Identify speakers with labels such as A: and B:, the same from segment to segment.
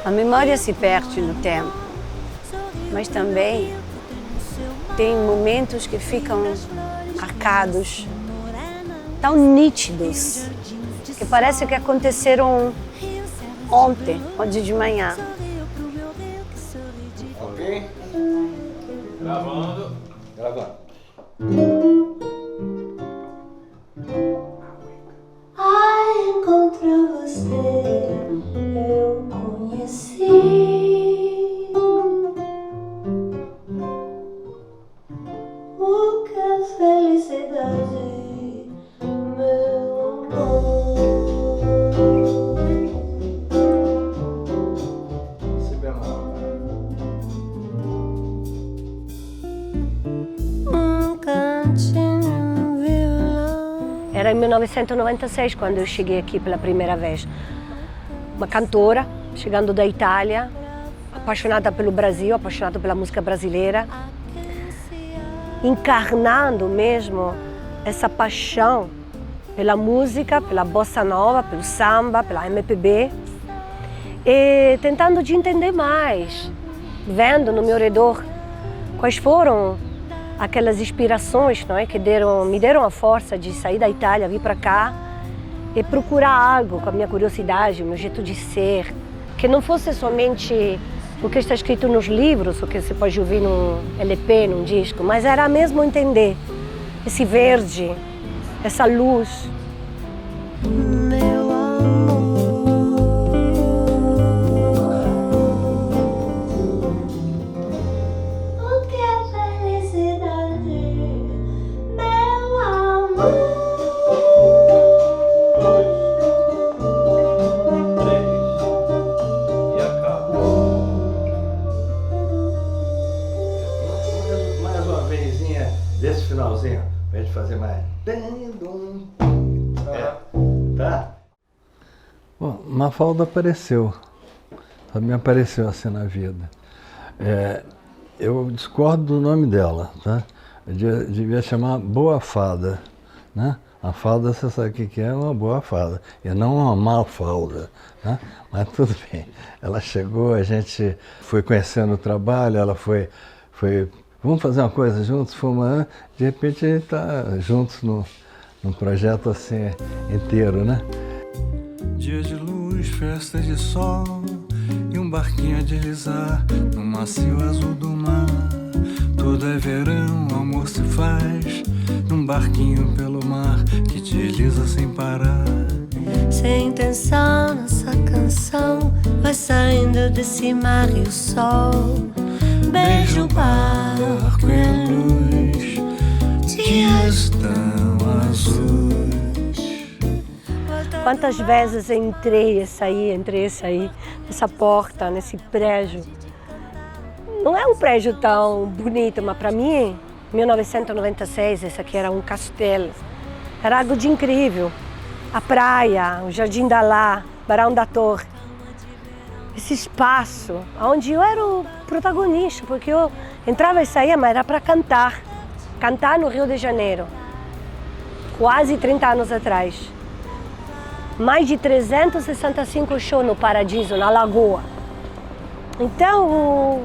A: A memória se perde no tempo, mas também tem momentos que ficam marcados, tão nítidos, que parece que aconteceram ontem, hoje de manhã.
B: Ok? Gravando. Gravando.
C: Encontrei você, eu conheci o que é felicidade, meu amor.
B: Si bemol.
C: Cantinho, violão.
D: Era em 1996 quando eu cheguei aqui pela primeira vez. Uma cantora, chegando da Itália, apaixonada pelo Brasil, apaixonada pela música brasileira, encarnando mesmo essa paixão pela música, pela bossa nova, pelo samba, pela MPB, e tentando de entender mais, vendo no meu redor quais foram aquelas inspirações, não é, que me deram a força de sair da Itália, vir para cá e procurar algo com a minha curiosidade, o meu jeito de ser, que não fosse somente o que está escrito nos livros, o que você pode ouvir num LP, num disco, mas era mesmo entender esse verde, essa luz.
C: Meu amor, o que é felicidade, meu amor?
B: E acaba. Mais uma vezinha desse finalzinho, pra gente fazer mais. Tá?
E: Bom, Mafalda apareceu, também apareceu assim na vida. Eu discordo do nome dela, tá? Eu devia chamar Boa Fada, né? A fada, você sabe o que é uma boa fada, e não uma Mafalda, né? Mas tudo bem. Ela chegou, a gente foi conhecendo o trabalho, ela foi vamos fazer uma coisa juntos? Fomos, de repente a gente está juntos num projeto assim inteiro, né?
F: Dia de luz, festa de sol e um barquinho a deslizar no macio azul do mar. Tudo é verão, o amor se faz num barquinho pelo mar que desliza sem parar.
C: Sem intenção, nossa canção vai saindo desse mar e o sol beija o barco e a luz, dias tão azuis.
D: Quantas vezes entrei e saí, nessa porta, nesse prédio. Não é um prédio tão bonito, mas para mim, em 1996, esse aqui era um castelo. Era algo de incrível. A praia, o Jardim da Lá, Barão da Torre. Esse espaço, onde eu era o protagonista, porque eu entrava e saía, mas era para cantar. Cantar no Rio de Janeiro, quase 30 anos atrás. Mais de 365 shows no Paradiso, na Lagoa. Então,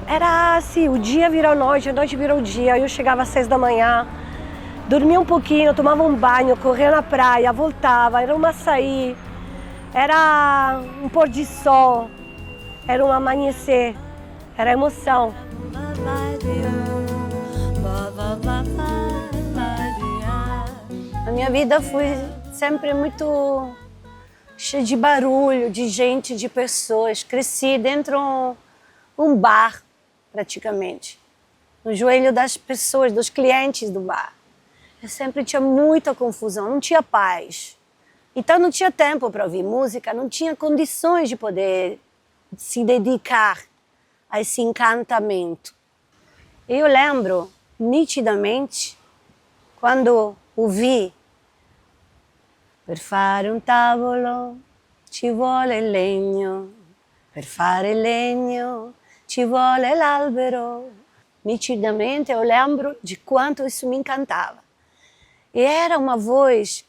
D: era assim, o dia virou noite, a noite virou dia. Eu chegava às 6 da manhã, dormia um pouquinho, tomava um banho, corria na praia, voltava, era um açaí, era um pôr de sol, era um amanhecer, era emoção.
A: A minha vida foi sempre muito cheia de barulho, de gente, de pessoas. Cresci dentro de um bar, praticamente. No joelho das pessoas, dos clientes do bar. Eu sempre tinha muita confusão, não tinha paz. Então não tinha tempo para ouvir música, não tinha condições de poder se dedicar a esse encantamento. Eu lembro nitidamente quando ouvi: per fare un tavolo ci vuole il legno, per fare il legno ci vuole l'albero. Nitidamente eu lembro de quanto isso me encantava. E era uma voz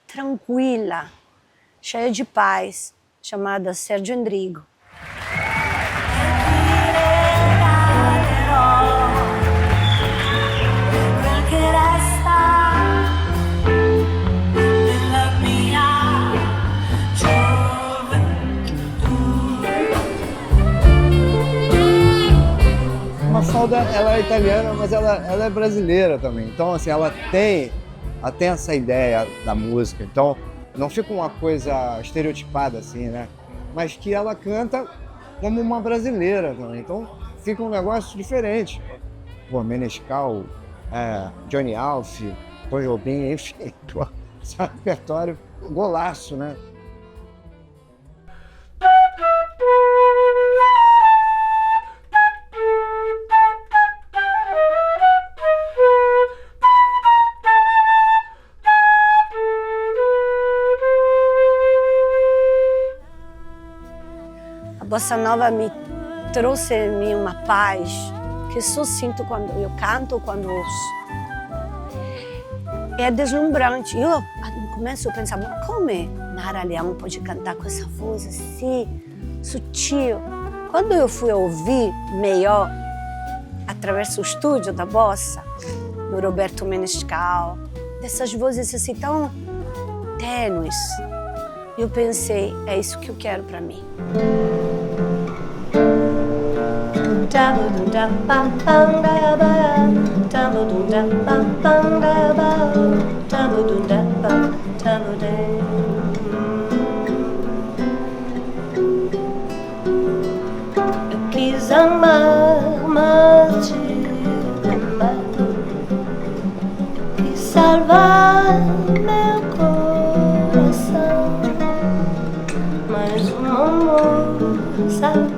A: tranquila, cheia de paz, chamada Sérgio Endrigo.
G: Mafalda, ela é italiana, mas ela é brasileira também. Então, assim, ela tem essa ideia da música. Então, não fica uma coisa estereotipada assim, né? Mas que ela canta como uma brasileira também. Então, fica um negócio diferente. Pô, Menescal, Johnny Alf, Tom Jobim, enfim, esse repertório, golaço, né?
A: A bossa nova me trouxe em mim uma paz que só sinto quando eu canto, quando ouço. É deslumbrante. Eu no começo eu pensava, como Nara Leão pode cantar com essa voz assim, sutil? Quando eu fui ouvir melhor, através do estúdio da bossa, do Roberto Menescal, dessas vozes assim tão tênues, eu pensei, é isso que eu quero para mim.
C: Eu quis amar, mas te amar. Eu quis salvar meu coração, mas o amor sabe.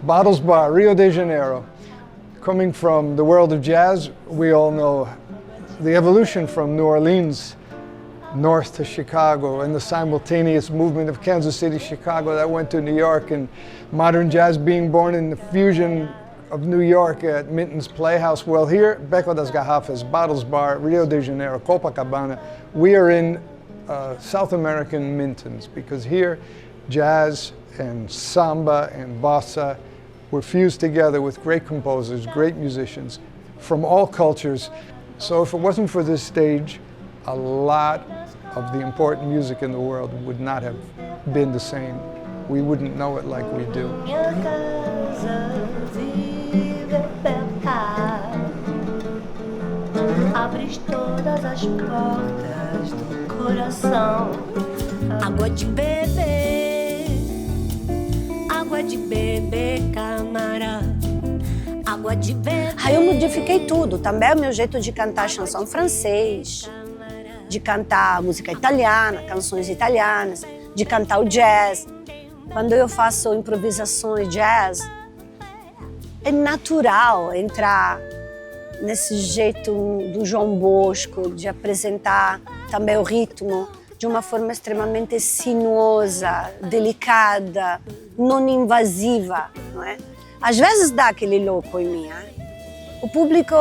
H: Bottles Bar, Rio de Janeiro. Coming from the world of jazz, we all know the evolution from New Orleans north to Chicago and the simultaneous movement of Kansas City, Chicago that went to New York, and modern jazz being born in the fusion of New York at Minton's Playhouse. Well, here, Beco das Garrafas, Bottles Bar, Rio de Janeiro, Copacabana, we are in South American Minton's, because here jazz and samba and bossa were fused together with great composers, great musicians from all cultures. So if it wasn't for this stage, a lot of the important music in the world would not have been the same. We wouldn't know it like we do.
C: Minha casa vive apertada, abres todas as portas do coração. Água de beber, camarada. Água de beber.
A: Aí eu modifiquei tudo, também o meu jeito de cantar chanson francês, de cantar música italiana, canções italianas, de cantar o jazz. Quando eu faço improvisações jazz, é natural entrar nesse jeito do João Bosco, de apresentar também o ritmo de uma forma extremamente sinuosa, delicada, não invasiva, não é? Às vezes dá aquele louco em mim. O público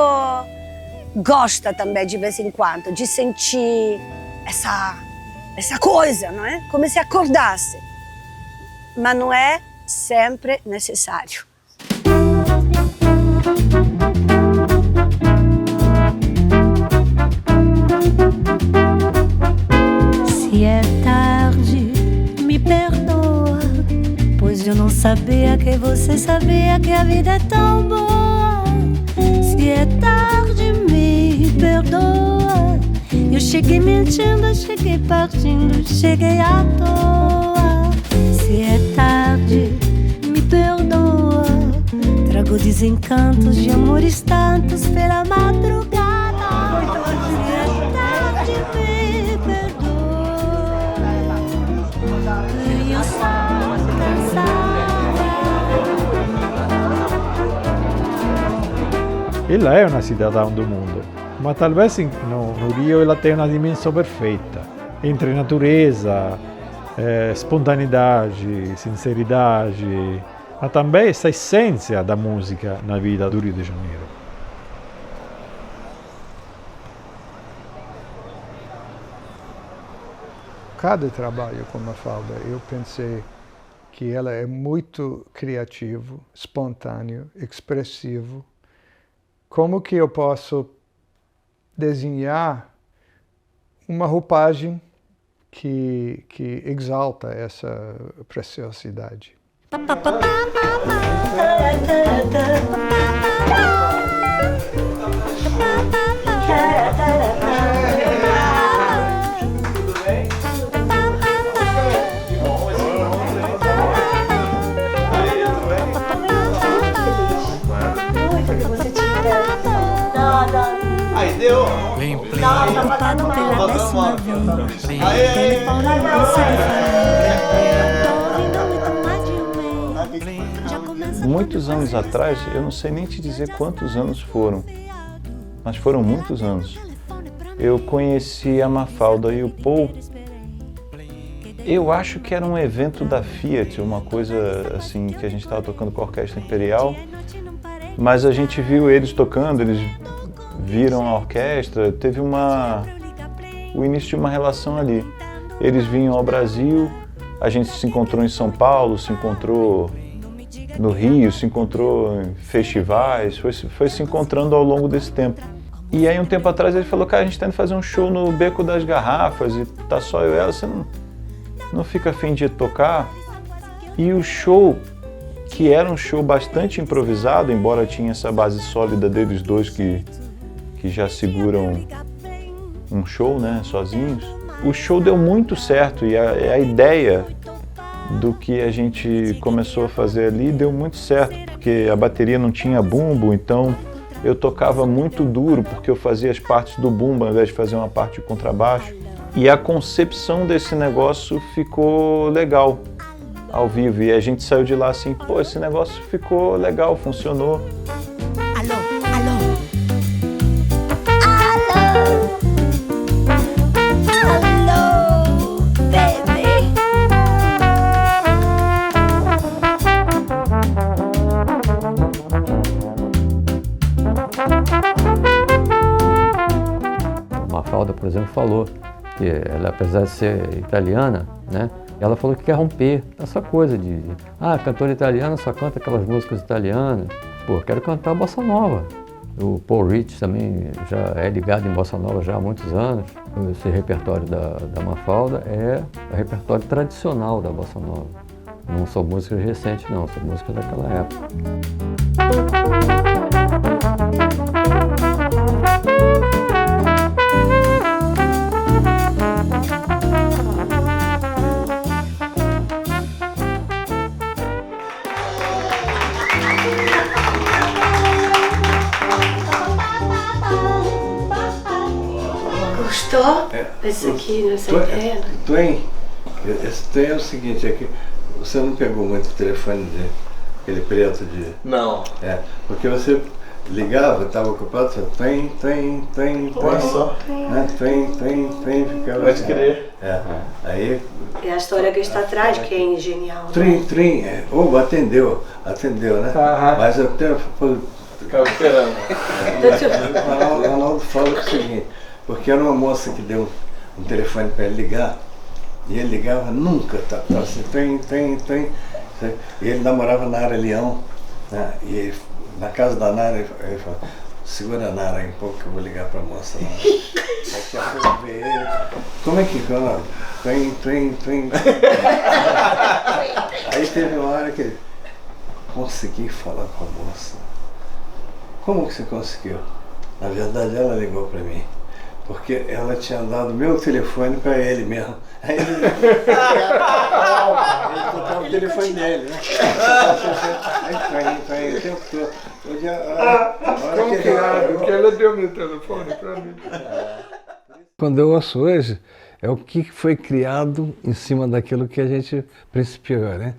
A: gosta também de vez em quando de sentir essa coisa, não é? Como se acordasse. Mas não é sempre necessário.
C: Se é tarde, me perdoa, pois eu não sabia que você sabia que a vida é tão boa. Se é tarde, me perdoa, eu cheguei mentindo, cheguei partindo, cheguei à toa. Se é tarde, me perdoa, trago desencantos de amores tantos pela madrugada. Se é tarde, me perdoa, eu sou cansada.
I: Ela è una cidadã do mundo, ma talvez no Rio ela tem uma dimensão perfeita entre natureza, spontaneidade, sinceridade, ma também essa essência da música na vida do Rio de Janeiro.
H: Cada trabalho com Mafalda, eu pensei que ela é muito criativo, espontâneo, expressivo. Como que eu posso desenhar uma roupagem que exalta essa preciosidade?
B: Aí deu!
C: Ocupado pela 10ª vez. Telefone
J: Muitos anos atrás, eu não sei nem te dizer quantos anos foram, mas foram muitos anos. Eu conheci a Mafalda e o Paul. Eu acho que era um evento da Fiat, uma coisa assim que a gente estava tocando com a Orquestra Imperial, mas a gente viu eles tocando, eles viram a orquestra, teve o início de uma relação ali. Eles vinham ao Brasil, a gente se encontrou em São Paulo, se encontrou no Rio, se encontrou em festivais, foi se encontrando ao longo desse tempo. E aí um tempo atrás ele falou, cara, a gente tá indo fazer um show no Beco das Garrafas e tá só eu e ela, você não fica afim de tocar? E o show, que era um show bastante improvisado, embora tinha essa base sólida deles dois que já seguram um show, né, sozinhos, o show deu muito certo e a ideia do que a gente começou a fazer ali deu muito certo, porque a bateria não tinha bumbo, então eu tocava muito duro, porque eu fazia as partes do bumbo ao invés de fazer uma parte de contrabaixo. E a concepção desse negócio ficou legal ao vivo, e a gente saiu de lá assim, pô, esse negócio ficou legal, funcionou.
K: Mafalda, por exemplo, falou que ela, apesar de ser italiana, né, ela falou que quer romper essa coisa de cantora italiana só canta aquelas músicas italianas. Pô, quero cantar bossa nova. O Paul Rich também já é ligado em bossa nova já há muitos anos. Esse repertório da Mafalda é o repertório tradicional da bossa nova. Não são músicas recentes, não, são músicas daquela época.
A: Gostou? Esse aqui, nessa ideia?
B: Twain, esse Twain é o seguinte, é que você não pegou muito o telefone dele, aquele preto de...
L: Não.
B: É, porque você ligava, estava ocupado, você Twain,
L: Olha só.
B: Twain, ficava...
L: Pode crer.
B: Aí...
D: É a história que está atrás que é genial.
B: Atendeu, né? Mas eu até...
L: Ficava esperando.
B: O Ronaldo fala o seguinte, porque era uma moça que deu um telefone para ele ligar, e ele ligava nunca, tava assim, tem. E ele namorava na Nara Leão, né? E ele, na casa da Nara, ele falou, segura a Nara aí um pouco que eu vou ligar para a moça lá. Daqui a pouco veio ele, como é que fala? Tem. Aí teve uma hora que ele, consegui falar com a moça. Como que você conseguiu? Na verdade ela ligou para mim. Porque ela tinha dado meu telefone para ele mesmo. Aí ele tocava o telefone dele, né? Aí o tempo todo.
H: Como que é? Porque ela deu meu telefone para mim.
E: Quando eu ouço hoje, é o que foi criado em cima daquilo que a gente principiou, né?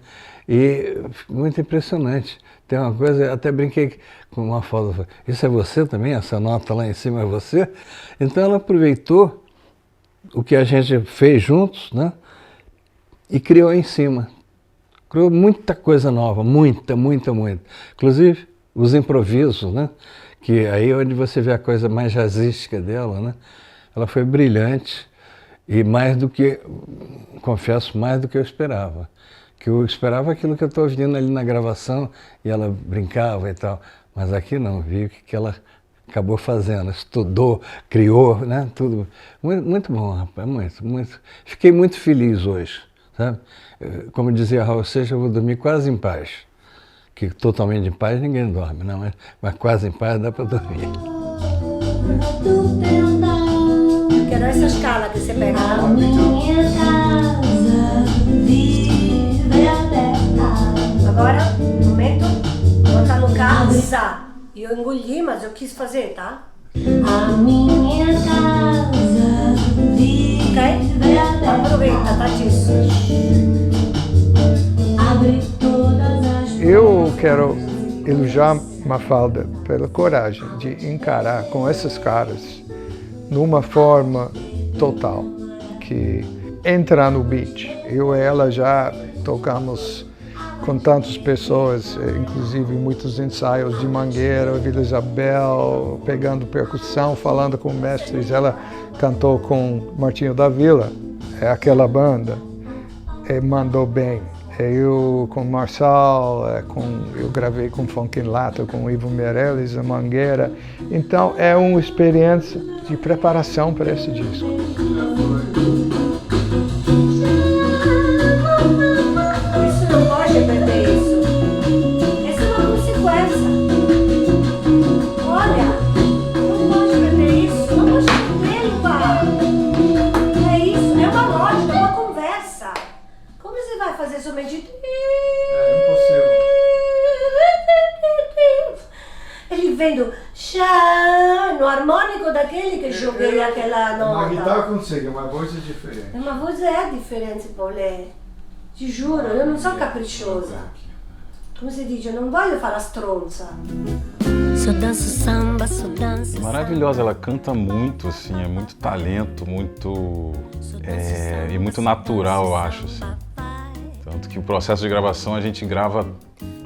E: E muito impressionante. Tem uma coisa, até brinquei com uma foto, isso é você também? Essa nota lá em cima é você? Então ela aproveitou o que a gente fez juntos, né? E criou em cima. Criou muita coisa nova, muita. Inclusive os improvisos, né? Que aí é onde você vê a coisa mais jazzística dela, né? Ela foi brilhante e confesso, mais do que eu esperava. Que eu esperava aquilo que eu estou ouvindo ali na gravação e ela brincava e tal. Mas aqui não, vi o que ela acabou fazendo, estudou, criou, né? Tudo. Muito bom, rapaz, muito. Fiquei muito feliz hoje, sabe? Como dizia Raul Seixas, eu vou dormir quase em paz. Que totalmente em paz ninguém dorme, não, mas quase em paz dá para dormir.
D: Eu quero essa escala que você pega.
C: A minha casa vive aberta.
D: Agora, momento, botar no casa. E eu engoli, mas eu quis fazer, tá?
C: A minha casa vive aberta.
D: Aproveita, tá disso.
C: Abre todas as
H: Eu quero elogiar Mafalda pela coragem de encarar com esses caras numa forma total, que entra no beat. Eu e ela já tocamos com tantas pessoas, inclusive muitos ensaios de Mangueira, Vila Isabel, pegando percussão, falando com mestres. Ela cantou com Martinho da Vila, aquela banda, mandou bem. Eu com Marçal, eu gravei com Funk em Lata, com Ivo Meirelles, a Mangueira. Então é uma experiência de preparação para esse disco.
D: Isso não pode perder isso. Essa é uma consequência. Olha, não pode perder isso. Não pode perder, pá. É isso, é uma lógica, é uma conversa. Como você vai fazer somente...
H: É impossível.
D: Ele vem do chá, no harmônico daquele que joguei aquela nota.
H: Na guitarra consigo, mas a voz é diferente.
D: Uma voz é diferente, Paulé. Te juro, eu não sou caprichosa. Como se diz, eu não voglio fare a stronza.
C: Só danço samba, só danço.
M: Maravilhosa, ela canta muito, assim, é muito talento, e muito natural, eu acho, assim. Tanto que o processo de gravação a gente grava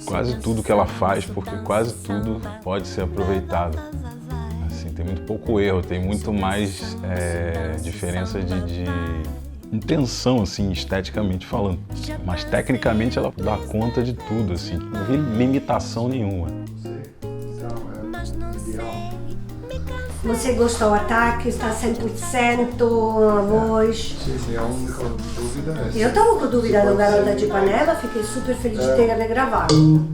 M: quase tudo que ela faz, porque quase tudo pode ser aproveitado. Assim, tem muito pouco erro, tem muito mais diferença de intenção, assim, esteticamente falando. Mas tecnicamente ela dá conta de tudo, assim, não vi limitação nenhuma.
D: Você gostou do ataque? Está 100% a voz?
H: Sim, a única dúvida é essa.
D: Eu estava com dúvida do Garota de Ipanema, fiquei super feliz de ter regravado.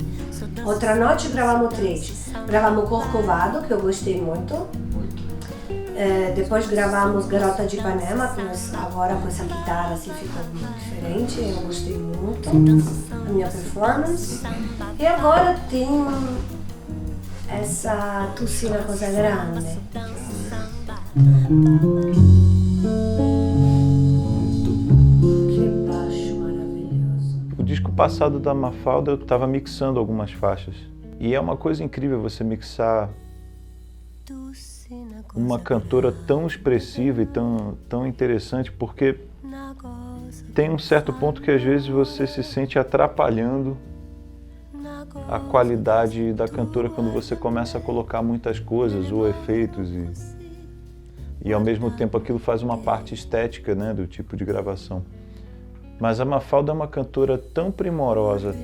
D: Outra noite gravamos 3. Gravamos Corcovado, que eu gostei muito. Depois gravamos Garota de Ipanema, mas agora com essa guitarra assim ficou muito diferente, eu gostei muito da minha performance. E agora tem essa Tossina Cosa Grande. Que baixo maravilhoso.
J: O disco passado da Mafalda eu estava mixando algumas faixas. E é uma coisa incrível você mixar uma cantora tão expressiva e tão interessante, porque tem um certo ponto que às vezes você se sente atrapalhando a qualidade da cantora quando você começa a colocar muitas coisas ou efeitos e ao mesmo tempo aquilo faz uma parte estética, né, do tipo de gravação. Mas a Mafalda é uma cantora tão primorosa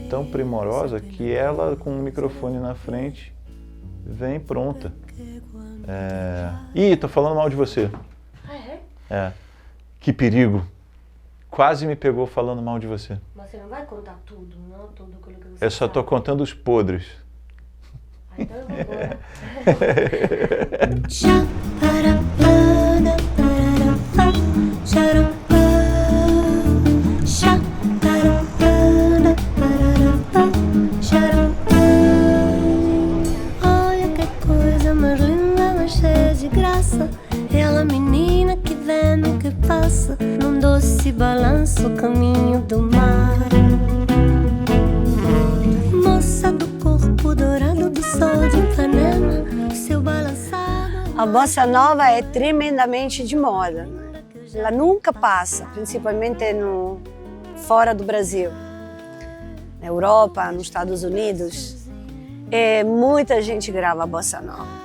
J: que ela com o microfone na frente vem pronta. Ih, tô falando mal de você. Que perigo. Quase me pegou falando mal de você.
D: Mas você não vai contar tudo, não? Tudo aquilo que você
J: Eu só tô contando os podres.
D: Então eu vou embora.
C: Olha que coisa mais linda, mais cheia de graça. Ela menina que vem no que passa, num doce balanço, caminho do mar. Moça do corpo dourado do sol de Ipanema, o seu balançado.
A: A bossa nova é tremendamente de moda. Ela nunca passa, principalmente fora do Brasil. na Europa, nos Estados Unidos, muita gente grava bossa nova.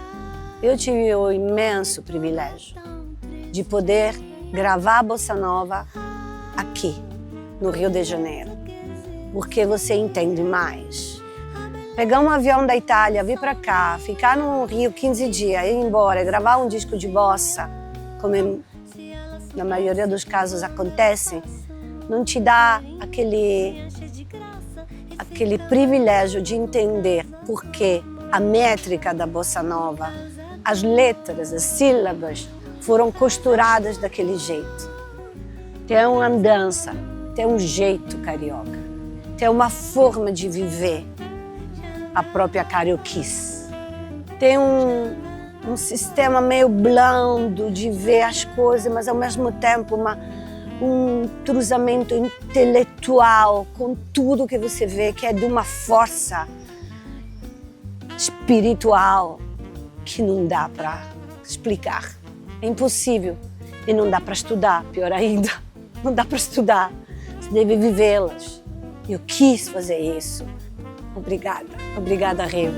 A: Eu tive o imenso privilégio de poder gravar bossa nova aqui, no Rio de Janeiro, porque você entende mais. Pegar um avião da Itália, vir para cá, ficar no Rio 15 dias, ir embora, gravar um disco de bossa, como na maioria dos casos acontece, não te dá aquele privilégio de entender por que a métrica da bossa nova, as letras, as sílabas foram costuradas daquele jeito. Tem uma andança, tem um jeito carioca, tem uma forma de viver a própria carioquice. Tem um sistema meio blando de ver as coisas, mas ao mesmo tempo um cruzamento intelectual com tudo que você vê, que é de uma força espiritual que não dá para explicar. É impossível. E não dá para estudar, pior ainda. Não dá para estudar. Você deve vivê-las. Eu quis fazer isso. Obrigada. Obrigada, Rio.